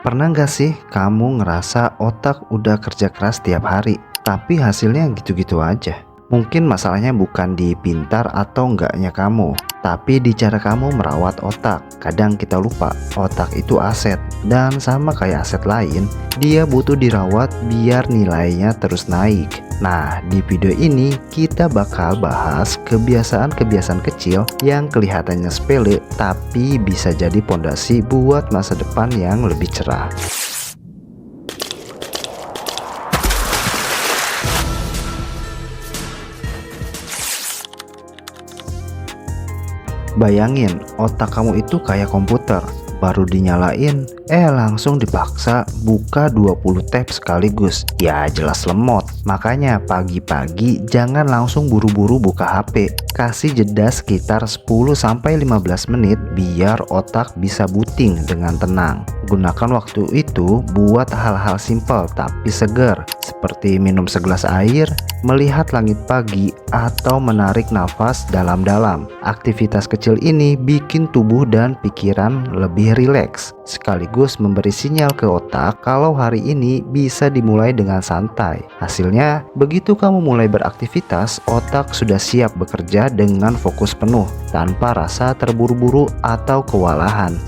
Pernah nggak sih kamu ngerasa otak udah kerja keras tiap hari, tapi hasilnya gitu-gitu aja? Mungkin masalahnya bukan di pintar atau enggaknya kamu, tapi di cara kamu merawat otak. Kadang kita lupa, otak itu aset, dan sama kayak aset lain, dia butuh dirawat biar nilainya terus naik. Nah, di video ini kita bakal bahas kebiasaan-kebiasaan kecil yang kelihatannya sepele, tapi bisa jadi pondasi buat masa depan yang lebih cerah. Bayangin, otak kamu itu kayak komputer. Baru dinyalain, langsung dipaksa buka 20 tab sekaligus. Ya jelas lemot. Makanya pagi-pagi jangan langsung buru-buru buka HP. Kasih jeda sekitar 10-15 menit biar otak bisa booting dengan tenang. Gunakan waktu itu buat hal-hal simpel tapi segar, seperti minum segelas air, melihat langit pagi, atau menarik nafas dalam-dalam. Aktivitas kecil ini bikin tubuh dan pikiran lebih rileks, sekaligus memberi sinyal ke otak kalau hari ini bisa dimulai dengan santai. Hasilnya, begitu kamu mulai beraktivitas, otak sudah siap bekerja dengan fokus penuh, tanpa rasa terburu-buru atau kewalahan.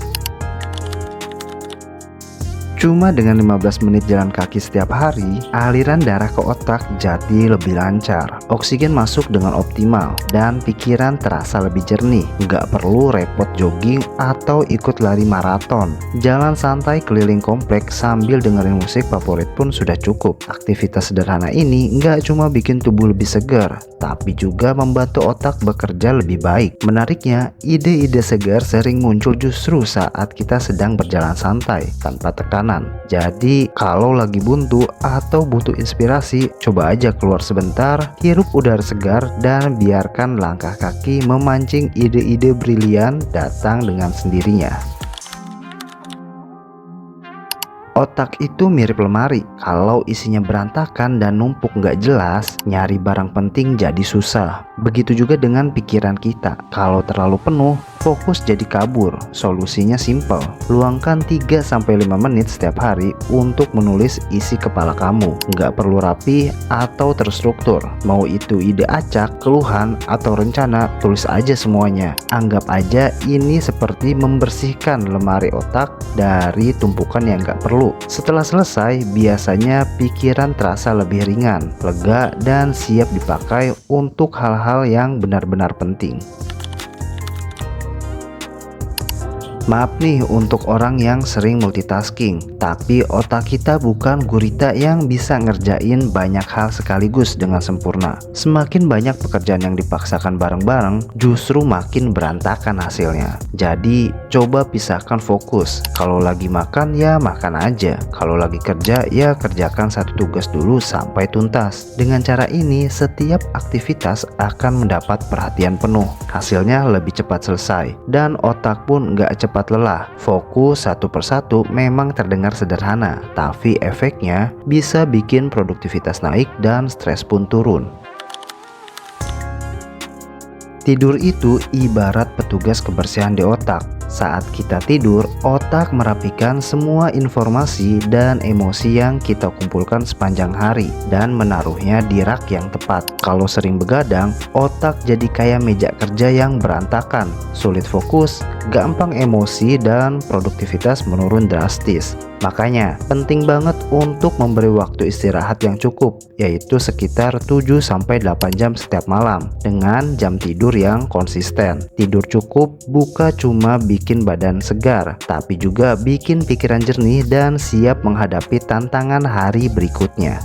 Cuma dengan 15 menit jalan kaki setiap hari, aliran darah ke otak jadi lebih lancar, oksigen masuk dengan optimal, dan pikiran terasa lebih jernih. Nggak perlu repot jogging atau ikut lari maraton. Jalan santai keliling komplek sambil dengerin musik favorit pun sudah cukup. Aktivitas sederhana ini nggak cuma bikin tubuh lebih segar, tapi juga membantu otak bekerja lebih baik. Menariknya, ide-ide segar sering muncul justru saat kita sedang berjalan santai, tanpa tekanan. Jadi kalau lagi buntu atau butuh inspirasi, coba aja keluar sebentar, hirup udara segar, dan biarkan langkah kaki memancing ide-ide brilian datang dengan sendirinya. Otak itu mirip lemari, kalau isinya berantakan dan numpuk nggak jelas, nyari barang penting jadi susah. Begitu juga dengan pikiran kita, kalau terlalu penuh, fokus jadi kabur. Solusinya simple, luangkan 3-5 menit setiap hari untuk menulis isi kepala kamu. Nggak perlu rapi atau terstruktur, mau itu ide acak, keluhan, atau rencana, tulis aja semuanya. Anggap aja ini seperti membersihkan lemari otak dari tumpukan yang nggak perlu. Setelah selesai, biasanya pikiran terasa lebih ringan, lega, dan siap dipakai untuk hal-hal yang benar-benar penting. Maaf nih untuk orang yang sering multitasking, tapi otak kita bukan gurita yang bisa ngerjain banyak hal sekaligus dengan sempurna. Semakin banyak pekerjaan yang dipaksakan bareng-bareng, justru makin berantakan hasilnya. Jadi coba pisahkan fokus. Kalau lagi makan ya makan aja, kalau lagi kerja ya kerjakan satu tugas dulu sampai tuntas. Dengan cara ini setiap aktivitas akan mendapat perhatian penuh. Hasilnya lebih cepat selesai, dan otak pun nggak cepat lelah. Fokus satu persatu memang terdengar sederhana, tapi efeknya bisa bikin produktivitas naik dan stres pun turun. Tidur itu ibarat petugas kebersihan di otak. Saat kita tidur, otak merapikan semua informasi dan emosi yang kita kumpulkan sepanjang hari dan menaruhnya di rak yang tepat. Kalau sering begadang, otak jadi kayak meja kerja yang berantakan, sulit fokus, gampang emosi, dan produktivitas menurun drastis. Makanya penting banget untuk memberi waktu istirahat yang cukup, yaitu sekitar 7-8 jam setiap malam dengan jam tidur yang konsisten. Tidur cukup bukan cuma bikin badan segar, tapi juga bikin pikiran jernih dan siap menghadapi tantangan hari berikutnya.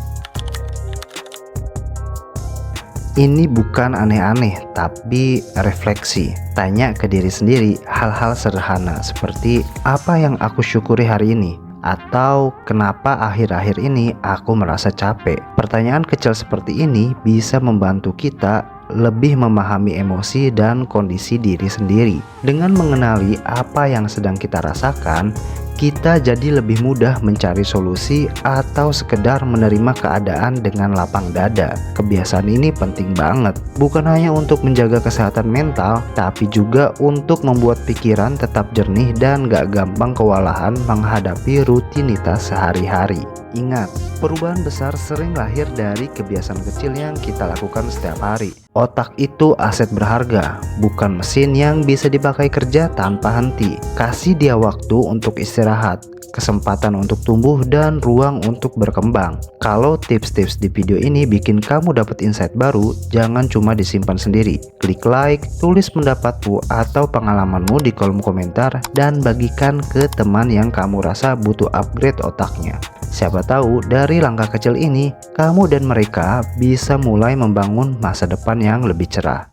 Ini bukan aneh-aneh, tapi refleksi. Tanya ke diri sendiri hal-hal sederhana seperti apa yang aku syukuri hari ini, atau kenapa akhir-akhir ini aku merasa capek. Pertanyaan kecil seperti ini bisa membantu kita lebih memahami emosi dan kondisi diri sendiri. Dengan mengenali apa yang sedang kita rasakan, kita jadi lebih mudah mencari solusi atau sekedar menerima keadaan dengan lapang dada. Kebiasaan ini penting banget, bukan hanya untuk menjaga kesehatan mental, tapi juga untuk membuat pikiran tetap jernih dan gak gampang kewalahan menghadapi rutinitas sehari-hari. Ingat, perubahan besar sering lahir dari kebiasaan kecil yang kita lakukan setiap hari. Otak itu aset berharga, bukan mesin yang bisa dipakai kerja tanpa henti. Kasih dia waktu untuk istirahat, kesempatan untuk tumbuh, dan ruang untuk berkembang. Kalau tips-tips di video ini bikin kamu dapat insight baru, jangan cuma disimpan sendiri. Klik like, tulis pendapatmu atau pengalamanmu di kolom komentar, dan bagikan ke teman yang kamu rasa butuh upgrade otaknya. Siapa tahu dari langkah kecil ini, kamu dan mereka bisa mulai membangun masa depan yang lebih cerah.